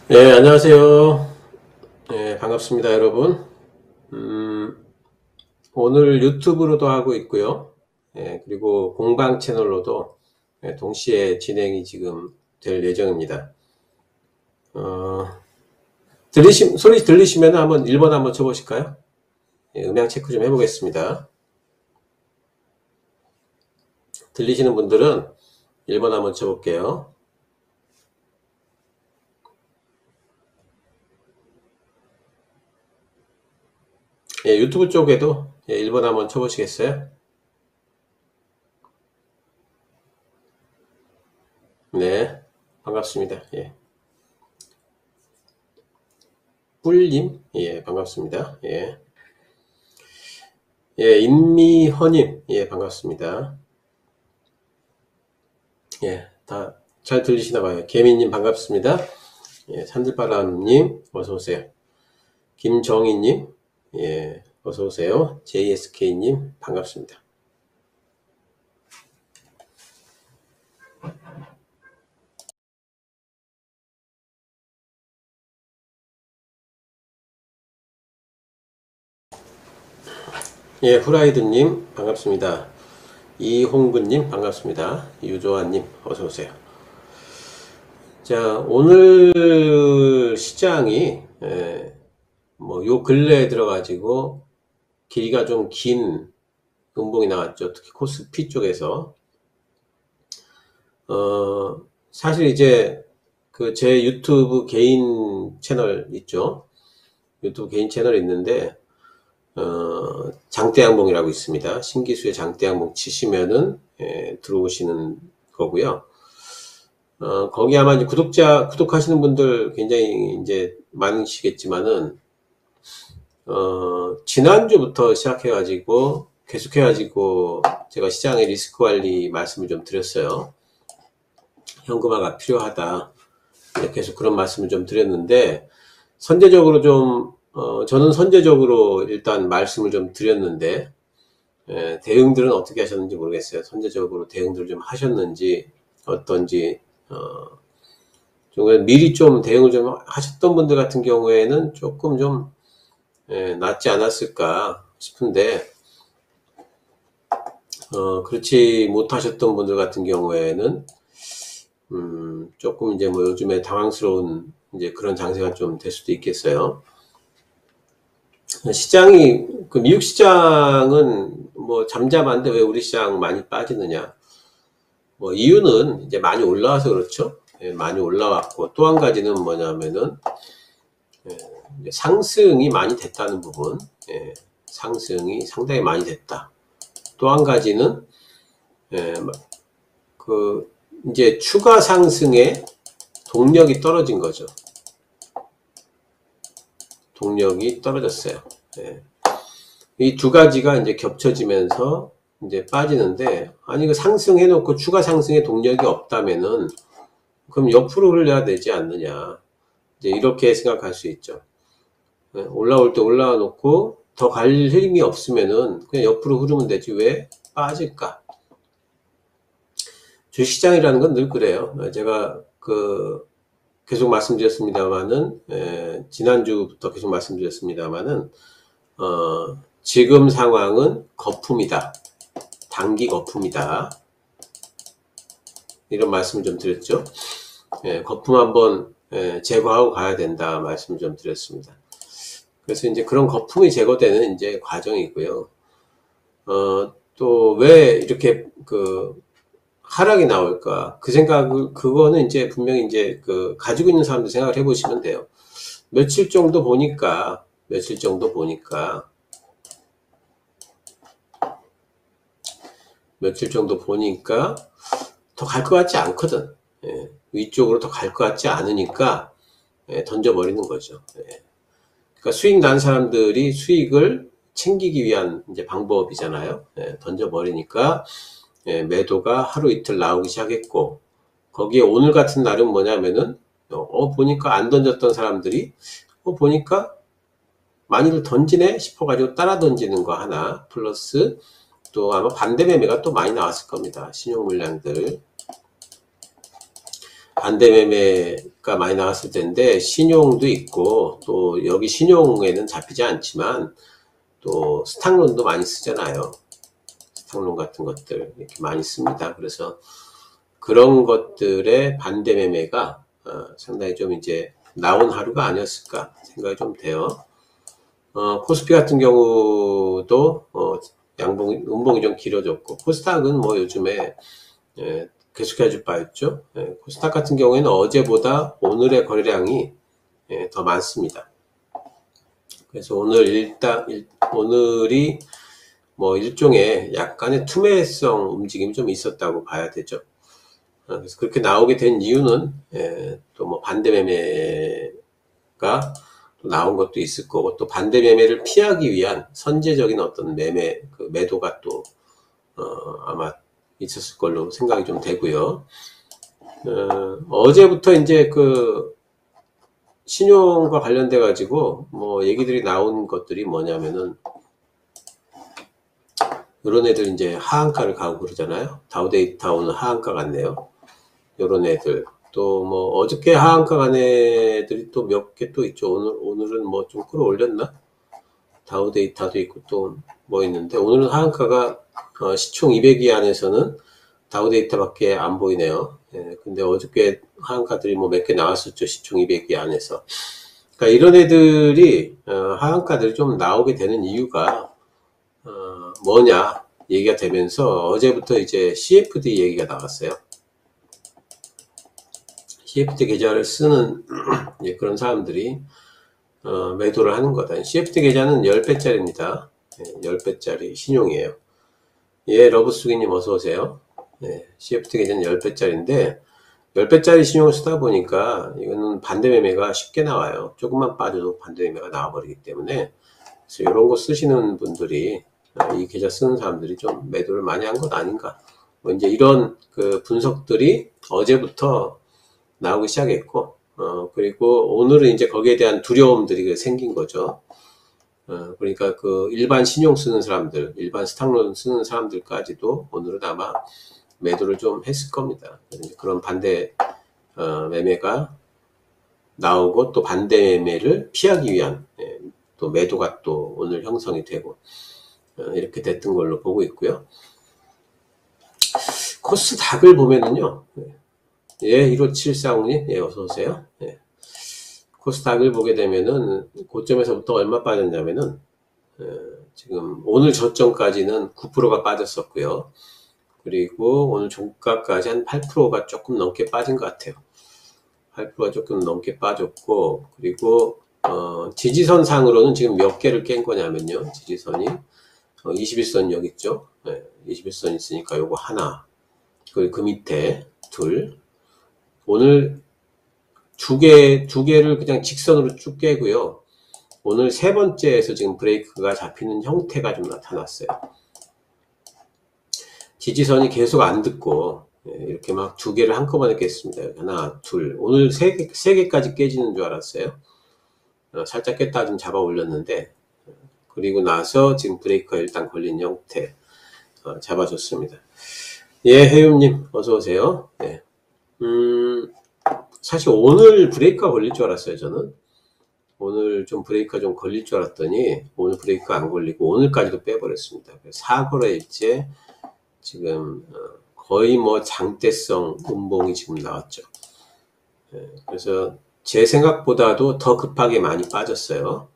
네, 안녕하세요. 네, 반갑습니다, 여러분. 오늘 유튜브로도 하고 있고요. 그리고 공방 채널로도 동시에 진행이 지금 될 예정입니다. 소리 들리시면 한번 1번 한번 쳐보실까요? 음향 체크 좀 해보겠습니다. 들리시는 분들은 1번 한번 쳐볼게요. 유튜브 쪽에도 1번 한번 쳐보시겠어요? 네, 반갑습니다. 뿔님, 반갑습니다. 인미허님, 반갑습니다. 다 잘 들리시나 봐요. 개미님 반갑습니다. 산들바람님 어서오세요. 김정희님 어서오세요. JSK님 반갑습니다. 후라이드님 반갑습니다. 이홍근님 반갑습니다. 유조아님 어서오세요. 자, 오늘 시장이 요 근래에 들어가지고 길이가 좀 긴 음봉이 나왔죠. 특히 코스피 쪽에서. 사실 이제 제 유튜브 개인 채널 있죠. 유튜브 개인 채널이 있는데 장대양봉이라고 있습니다. 신기수의 장대양봉 치시면은 들어오시는 거고요. 거기 아마 이제 구독하시는 분들 굉장히 이제 많으시겠지만은, 지난주부터 시작해가지고, 계속해가지고, 제가 시장의 리스크 관리 말씀을 좀 드렸어요. 현금화가 필요하다. 계속 그런 말씀을 좀 드렸는데, 선제적으로 저는 선제적으로 일단 말씀을 좀 드렸는데, 대응들은 어떻게 하셨는지 모르겠어요. 선제적으로 대응들을 좀 하셨는지, 어떤지, 미리 좀 대응을 좀 하셨던 분들 같은 경우에는 조금 좀 낫지 않았을까 싶은데, 그렇지 못하셨던 분들 같은 경우에는 조금 이제 뭐 요즘에 당황스러운 이제 그런 장세가 좀 될 수도 있겠어요. 시장이 미국 시장은 뭐 잠잠한데 왜 우리 시장 많이 빠지느냐? 뭐 이유는 이제 많이 올라와서 그렇죠. 많이 올라왔고, 또 한 가지는 뭐냐면은 상승이 많이 됐다는 부분. 상승이 상당히 많이 됐다. 또 한 가지는 이제 추가 상승의 동력이 떨어진 거죠. 동력이 떨어졌어요. 이 두 가지가 이제 겹쳐지면서 이제 빠지는데, 아니 그 상승해놓고 추가 상승의 동력이 없다면은 그럼 옆으로 흘려야 되지 않느냐, 이제 이렇게 생각할 수 있죠. 올라올 때 올라와 놓고 더 갈 힘이 없으면은 그냥 옆으로 흐르면 되지 왜 빠질까? 주시장이라는 건 늘 그래요. 제가 계속 말씀드렸습니다만은, 지난주부터 계속 말씀드렸습니다만은, 지금 상황은 거품이다. 단기 거품이다. 이런 말씀을 좀 드렸죠. 거품 한번 제거하고 가야 된다 말씀을 좀 드렸습니다. 그래서 이제 그런 거품이 제거되는 이제 과정이고요. 또 왜 이렇게 하락이 나올까? 그거는 이제 분명히 이제 가지고 있는 사람들 생각을 해보시면 돼요. 며칠 정도 보니까 더 갈 것 같지 않거든. 위쪽으로 더 갈 것 같지 않으니까 던져버리는 거죠. 그러니까 수익 난 사람들이 수익을 챙기기 위한 이제 방법이잖아요. 던져버리니까 매도가 하루 이틀 나오기 시작했고, 거기에 오늘 같은 날은 뭐냐면은 보니까 안 던졌던 사람들이 보니까 많이들 던지네 싶어가지고 따라 던지는 거 하나, 플러스 또 아마 반대 매매가 또 많이 나왔을 겁니다. 신용 물량들 반대 매매가 많이 나왔을 텐데, 신용도 있고, 또 여기 신용에는 잡히지 않지만, 또 스탁론도 많이 쓰잖아요. 스탁론 같은 것들 이렇게 많이 씁니다. 그래서 그런 것들의 반대 매매가 상당히 좀 이제 나온 하루가 아니었을까 생각이 좀 돼요. 코스피 같은 경우도 음봉이 좀 길어졌고, 코스닥은 뭐 요즘에 계속해줄 바였죠. 코스닥 같은 경우에는 어제보다 오늘의 거래량이 더 많습니다. 그래서 오늘이 뭐 일종의 약간의 투매성 움직임이 좀 있었다고 봐야 되죠. 그래서 그렇게 나오게 된 이유는 또 뭐 반대 매매가 또 나온 것도 있을 거고, 또 반대 매매를 피하기 위한 선제적인 어떤 매도가 또 아마 있었을 걸로 생각이 좀 되고요. 어제부터 이제 그 신용과 관련돼 가지고 뭐 얘기들이 나온 것들이 뭐냐면은, 요런 애들 이제 하한가를 가고 그러잖아요. 다우데이터 오늘 하한가 같네요. 요런 애들. 또 뭐 어저께 하한가 간 애들이 또 몇 개 또 있죠. 오늘은 뭐 좀 끌어올렸나? 다우데이터도 있고 또 뭐 있는데, 오늘은 하한가가 시총 200위 안에서는 다우데이터밖에 안 보이네요. 근데 어저께 하한가들이 뭐 몇 개 나왔었죠. 시총 200위 안에서. 그러니까 이런 애들이 하한가들이 좀 나오게 되는 이유가 뭐냐 얘기가 되면서, 어제부터 이제 CFD 얘기가 나왔어요. CFD 계좌를 쓰는 그런 사람들이 매도를 하는 거다. CFD 계좌는 10배짜리입니다. 10배짜리 신용이에요. 예, 러브수기님 어서오세요. CFD 계좌는 10배짜리인데, 10배짜리 신용을 쓰다 보니까 이거는 반대 매매가 쉽게 나와요. 조금만 빠져도 반대 매매가 나와버리기 때문에, 그래서 이런 거 쓰시는 분들이, 이 계좌 쓰는 사람들이 좀 매도를 많이 한 것 아닌가. 뭐 이제 이런 그 분석들이 어제부터 나오기 시작했고, 그리고 오늘은 이제 거기에 대한 두려움들이 생긴 거죠. 그러니까 그 일반 신용 쓰는 사람들, 일반 스탁론 쓰는 사람들까지도 오늘은 아마 매도를 좀 했을 겁니다. 그런 반대 매매가 나오고, 또 반대 매매를 피하기 위한 또 매도가 또 오늘 형성이 되고 이렇게 됐던 걸로 보고 있고요. 코스닥을 보면은요, 예, 1574님, 예, 어서오세요. 예. 코스닥을 보게 되면은, 고점에서부터 얼마 빠졌냐면은, 지금 오늘 저점까지는 9%가 빠졌었고요. 그리고 오늘 종가까지 한 8%가 조금 넘게 빠진 것 같아요. 8%가 조금 넘게 빠졌고, 그리고, 지지선상으로는 지금 몇 개를 깬 거냐면요. 지지선이, 21선 여기 있죠. 21선 있으니까 요거 하나, 그리고 그 밑에 둘, 오늘 두 개를 그냥 직선으로 쭉 깨고요. 오늘 세 번째에서 지금 브레이크가 잡히는 형태가 좀 나타났어요. 지지선이 계속 안 듣고, 이렇게 막 두 개를 한꺼번에 깼습니다. 하나, 둘. 오늘 세 개까지 깨지는 줄 알았어요. 살짝 깼다 좀 잡아 올렸는데, 그리고 나서 지금 브레이크가 일단 걸린 형태, 잡아줬습니다. 예, 혜윤님, 어서오세요. 네. 사실 오늘 브레이크가 걸릴 줄 알았어요, 저는. 오늘 좀 브레이크가 좀 걸릴 줄 알았더니, 오늘 브레이크가 안 걸리고, 오늘까지도 빼버렸습니다. 4거래일째 지금, 거의 뭐 장대성 음봉이 지금 나왔죠. 그래서 제 생각보다도 더 급하게 많이 빠졌어요.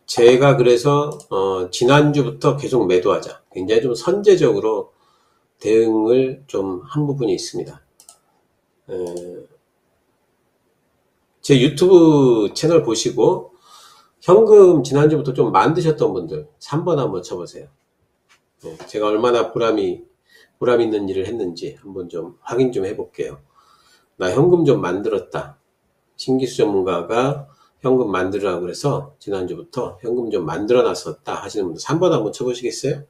제가 그래서, 지난주부터 계속 매도하자. 굉장히 좀 선제적으로 대응을 좀 한 부분이 있습니다. 제 유튜브 채널 보시고 현금 지난주부터 좀 만드셨던 분들 3번 한번 쳐보세요. 제가 얼마나 보람 있는 일을 했는지 한번 좀 확인 좀 해볼게요. 나 현금 좀 만들었다. 신기수 전문가가 현금 만들으라고 그래서 지난주부터 현금 좀 만들어 놨었다 하시는 분들 3번 한번 쳐보시겠어요?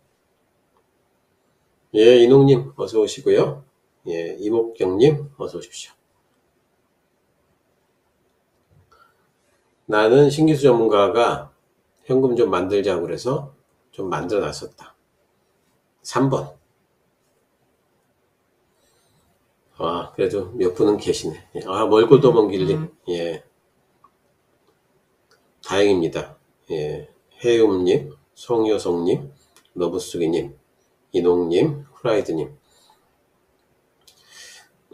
예, 이농님 어서 오시고요. 예, 이목경님 어서 오십시오. 나는 신기수 전문가가 현금 좀 만들자고 그래서 좀 만들어 놨었다. 3번. 아, 그래도 몇 분은 계시네. 예. 아, 멀고도 먼 길님. 예, 다행입니다. 예, 해움님, 송효성님, 너부수기님, 이농님, 후라이드님.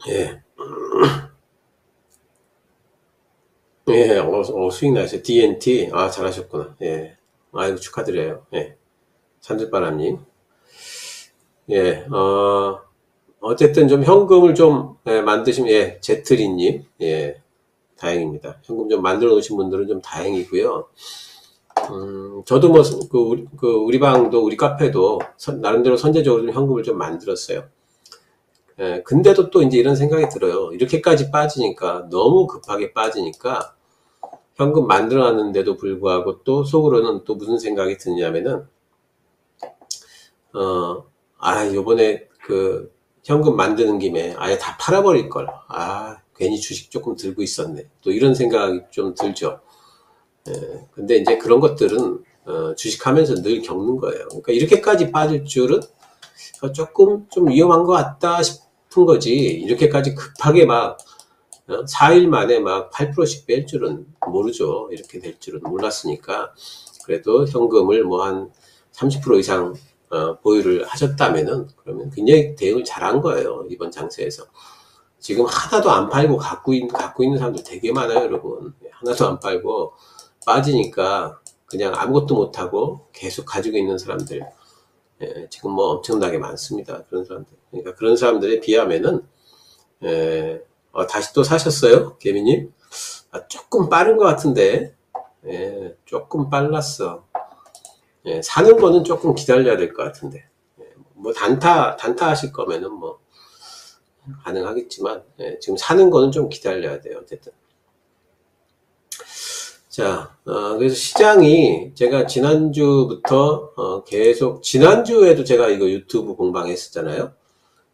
예, 예, 수익 나셨어요. DNT. 아, 잘하셨구나. 예, 아이고, 축하드려요. 예, 산들바람님. 예, 어쨌든 좀 현금을 좀 예, 만드시면, 예, 제트리님. 예, 다행입니다. 현금 좀 만들어 놓으신 분들은 좀 다행이고요. 저도 뭐, 우리 방도, 우리 카페도 나름대로 선제적으로 좀 현금을 좀 만들었어요. 예, 근데도 또 이제 이런 생각이 들어요. 이렇게까지 빠지니까, 너무 급하게 빠지니까, 현금 만들어 놨는데도 불구하고 또 속으로는 또 무슨 생각이 드냐면은, 요번에 그 현금 만드는 김에 아예 다 팔아버릴 걸. 아, 괜히 주식 조금 들고 있었네. 또 이런 생각이 좀 들죠. 근데 이제 그런 것들은, 주식하면서 늘 겪는 거예요. 그러니까 이렇게까지 빠질 줄은 조금 좀 위험한 것 같다 싶은 거지. 이렇게까지 급하게 막, 4일 만에 막 8%씩 뺄 줄은 모르죠. 이렇게 될 줄은 몰랐으니까. 그래도 현금을 뭐 한 30% 이상 보유를 하셨다면은 그러면 굉장히 대응을 잘한 거예요. 이번 장세에서. 지금 하나도 안 팔고 갖고 있는 사람들 되게 많아요, 여러분. 하나도 안 팔고 빠지니까 그냥 아무것도 못하고 계속 가지고 있는 사람들. 예, 지금 뭐 엄청나게 많습니다. 그런 사람들. 그러니까 그런 사람들에 비하면은, 다시 또 사셨어요? 개미님? 아, 조금 빠른 것 같은데. 예, 조금 빨랐어. 예, 사는 거는 조금 기다려야 될 것 같은데. 예, 뭐 단타 하실 거면은 뭐 가능하겠지만, 예, 지금 사는 거는 좀 기다려야 돼요. 어쨌든. 자, 그래서 시장이 제가 지난주부터 계속, 지난주에도 제가 이거 유튜브 공방했었잖아요.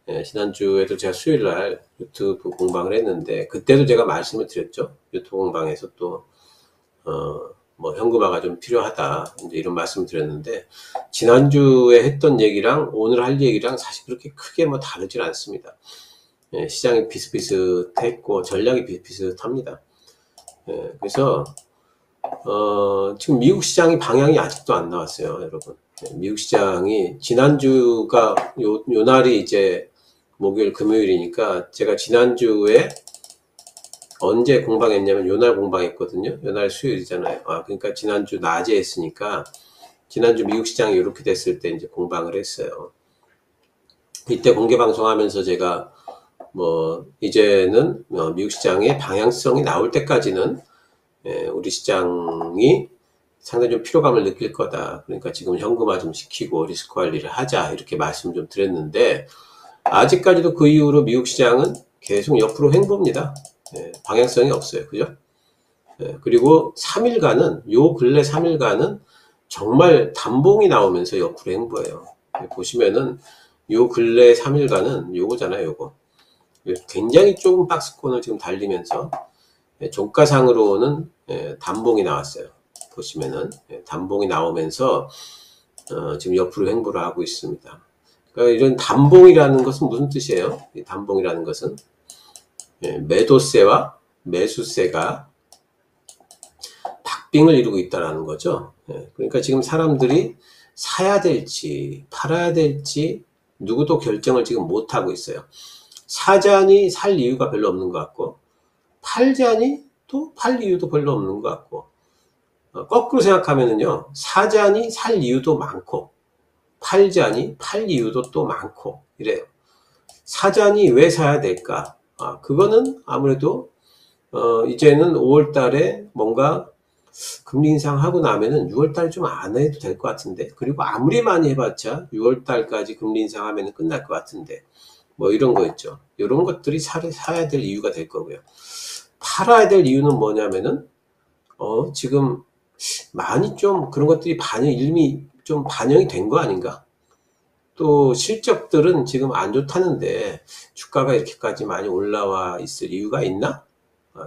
예, 지난주에도 제가 수요일 날 유튜브 공방을 했는데, 그때도 제가 말씀을 드렸죠. 유튜브 공방에서 또, 뭐, 현금화가 좀 필요하다. 이제 이런 말씀을 드렸는데, 지난주에 했던 얘기랑 오늘 할 얘기랑 사실 그렇게 크게 뭐 다르질 않습니다. 예, 시장이 비슷비슷했고, 전략이 비슷비슷합니다. 예, 그래서, 지금 미국 시장이 방향이 아직도 안 나왔어요, 여러분. 예, 미국 시장이 지난주가 요 날이 이제 목요일, 금요일이니까 제가 지난주에 언제 공방했냐면 요 날 공방했거든요. 요 날 수요일이잖아요. 아, 그러니까 지난주 낮에 했으니까 지난주 미국 시장이 이렇게 됐을 때 이제 공방을 했어요. 이때 공개 방송하면서 제가 뭐 이제는 미국 시장의 방향성이 나올 때까지는 우리 시장이 상당히 좀 피로감을 느낄 거다. 그러니까 지금 현금화 좀 시키고 리스크 관리를 하자. 이렇게 말씀 좀 드렸는데, 아직까지도 그 이후로 미국 시장은 계속 옆으로 횡보입니다. 방향성이 없어요. 그죠? 그리고 3일간은, 요 근래 3일간은 정말 단봉이 나오면서 옆으로 횡보해요. 보시면은, 요 근래 3일간은 요거잖아요, 요거. 굉장히 좁은 박스권을 지금 달리면서, 종가상으로는 단봉이 나왔어요. 보시면은 단봉이 나오면서 지금 옆으로 횡보를 하고 있습니다. 그러니까 이런 단봉이라는 것은 무슨 뜻이에요? 이 단봉이라는 것은 매도세와 매수세가 박빙을 이루고 있다는 거죠. 그러니까 지금 사람들이 사야 될지 팔아야 될지 누구도 결정을 지금 못 하고 있어요. 사자니 살 이유가 별로 없는 것 같고, 팔자니 또 팔 이유도 별로 없는 것 같고, 거꾸로 생각하면은요, 사자니 살 이유도 많고, 팔자니 팔 이유도 또 많고, 이래요. 사자니 왜 사야 될까? 그거는 아무래도, 이제는 5월 달에 뭔가 금리 인상하고 나면은 6월 달에 좀 안 해도 될 것 같은데, 그리고 아무리 많이 해봤자 6월 달까지 금리 인상하면 끝날 것 같은데, 뭐 이런 거 있죠. 이런 것들이 사야 될 이유가 될 거고요. 팔아야 될 이유는 뭐냐면은, 지금 많이 좀 그런 것들이 이미 좀 반영이 된 거 아닌가? 또 실적들은 지금 안 좋다는데 주가가 이렇게까지 많이 올라와 있을 이유가 있나?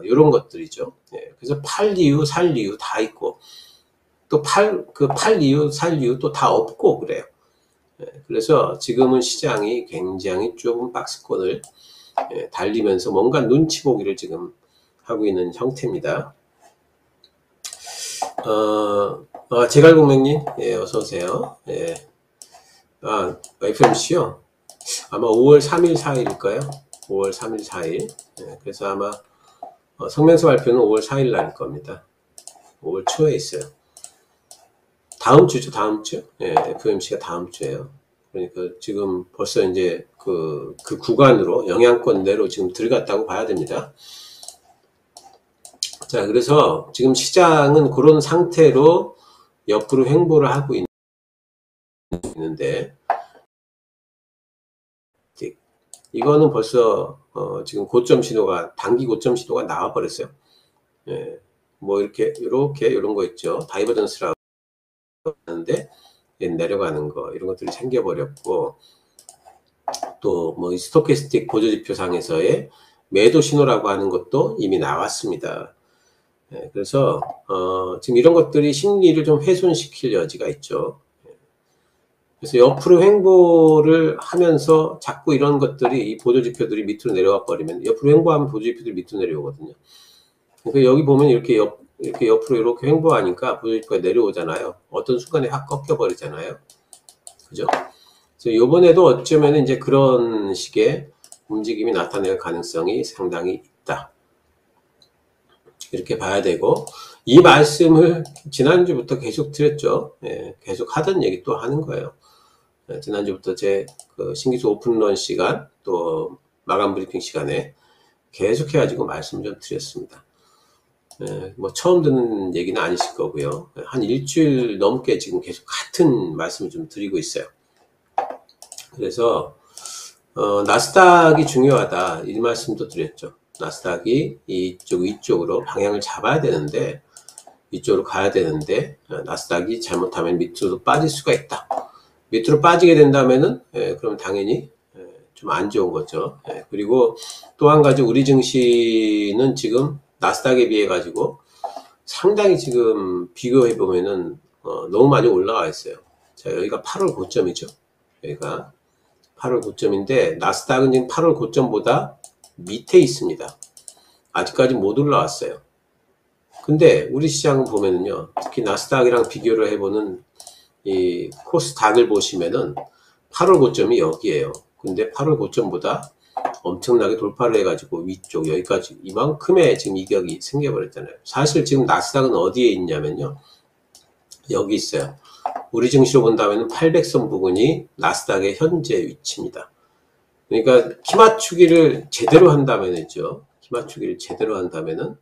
이런 것들이죠. 그래서 팔 이유, 살 이유 다 있고, 또 팔 이유, 살 이유 또 다 없고 그래요. 그래서 지금은 시장이 굉장히 좁은 박스권을 달리면서 뭔가 눈치 보기를 지금 하고 있는 형태입니다. 제갈공명님, 어서오세요. FMC요? 아마 5월 3일, 4일일까요? 5월 3일, 4일. 그래서 아마, 성명서 발표는 5월 4일 날 겁니다. 5월 초에 있어요. 다음 주죠, 다음 주? FMC가 다음 주예요. 그러니까 지금 벌써 이제 그 구간으로, 영향권 내로 지금 들어갔다고 봐야 됩니다. 자, 그래서 지금 시장은 그런 상태로 옆으로 횡보를 하고 있는데, 이거는 벌써 지금 고점 신호가, 단기 고점 신호가 나와 버렸어요. 뭐 이렇게 이런 거 있죠. 다이버전스라고 하는데 내려가는 거, 이런 것들이 생겨 버렸고, 또 뭐 스토캐스틱 보조지표 상에서의 매도 신호라고 하는 것도 이미 나왔습니다. 그래서 지금 이런 것들이 심리를 좀 훼손시킬 여지가 있죠. 그래서 옆으로 횡보를 하면서 자꾸 이런 것들이, 이 보조지표들이 밑으로 내려와 버리면, 옆으로 횡보하면 보조지표들이 밑으로 내려오거든요. 그러니까 여기 보면 이렇게 옆으로 이렇게 횡보하니까 보조지표가 내려오잖아요. 어떤 순간에 확 꺾여 버리잖아요. 그죠? 그래서 요번에도 어쩌면 이제 그런 식의 움직임이 나타낼 가능성이 상당히 있다. 이렇게 봐야 되고, 이 말씀을 지난주부터 계속 드렸죠. 계속 하던 얘기 또 하는 거예요. 지난주부터 제 그 신기수 오픈런 시간, 또 마감 브리핑 시간에 계속 해가지고 말씀 좀 드렸습니다. 뭐 처음 듣는 얘기는 아니실 거고요. 한 일주일 넘게 지금 계속 같은 말씀을 좀 드리고 있어요. 그래서 나스닥이 중요하다, 이 말씀도 드렸죠. 나스닥이 위쪽으로 방향을 잡아야 되는데, 이쪽으로 가야 되는데, 나스닥이 잘못하면 밑으로 빠질 수가 있다. 밑으로 빠지게 된다면은, 그럼 당연히 좀 안 좋은 거죠. 그리고 또 한 가지, 우리 증시는 지금 나스닥에 비해 가지고 상당히 지금 비교해 보면은 너무 많이 올라가 있어요. 자, 여기가 8월 고점이죠. 여기가 8월 고점인데, 나스닥은 지금 8월 고점보다 밑에 있습니다. 아직까지 못 올라왔어요. 근데 우리 시장을 보면은요, 특히 나스닥이랑 비교를 해보는 이 코스닥을 보시면은 8월 고점이 여기에요. 근데 8월 고점보다 엄청나게 돌파를 해가지고 위쪽 여기까지 이만큼의 지금 이격이 생겨버렸잖아요. 사실 지금 나스닥은 어디에 있냐면요, 여기 있어요. 우리 증시로 본다면 800선 부근이 나스닥의 현재 위치입니다. 그러니까 키 맞추기를 제대로 한다면은죠, 키 맞추기를 제대로 한다면은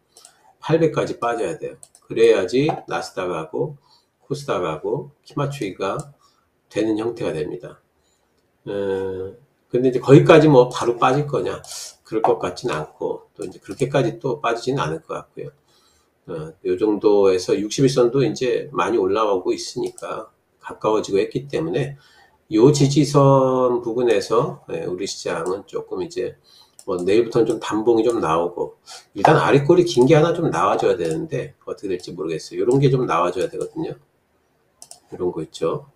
800까지 빠져야 돼요. 그래야지 나스닥하고 코스닥하고 키 맞추기가 되는 형태가 됩니다. 근데 이제 거기까지 뭐 바로 빠질 거냐, 그럴 것 같지는 않고, 또 이제 그렇게까지 또 빠지지는 않을 것 같고요. 요 정도에서 61선도 이제 많이 올라오고 있으니까 가까워지고 했기 때문에, 요 지지선 부근에서 우리 시장은 조금 이제 뭐 내일부터는 좀 단봉이 좀 나오고, 일단 아랫골이 긴 게 하나 좀 나와줘야 되는데 어떻게 될지 모르겠어요. 요런 게 좀 나와줘야 되거든요. 요런 거 있죠.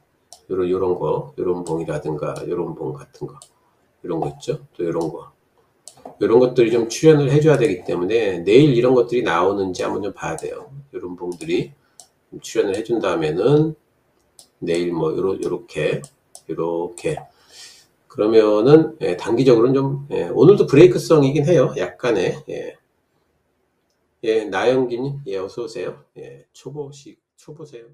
요런 거, 요런 봉이라든가 요런 봉 같은 거, 요런 거 있죠. 또 요런 거, 요런 것들이 좀 출현을 해줘야 되기 때문에 내일 이런 것들이 나오는지 한번 좀 봐야 돼요. 요런 봉들이 출현을 해준다면은 내일 뭐 요렇게 그러면은 단기적으로는 좀 오늘도 브레이크성이긴 해요. 약간의. 나영기님, 어서 오세요. 초보세요.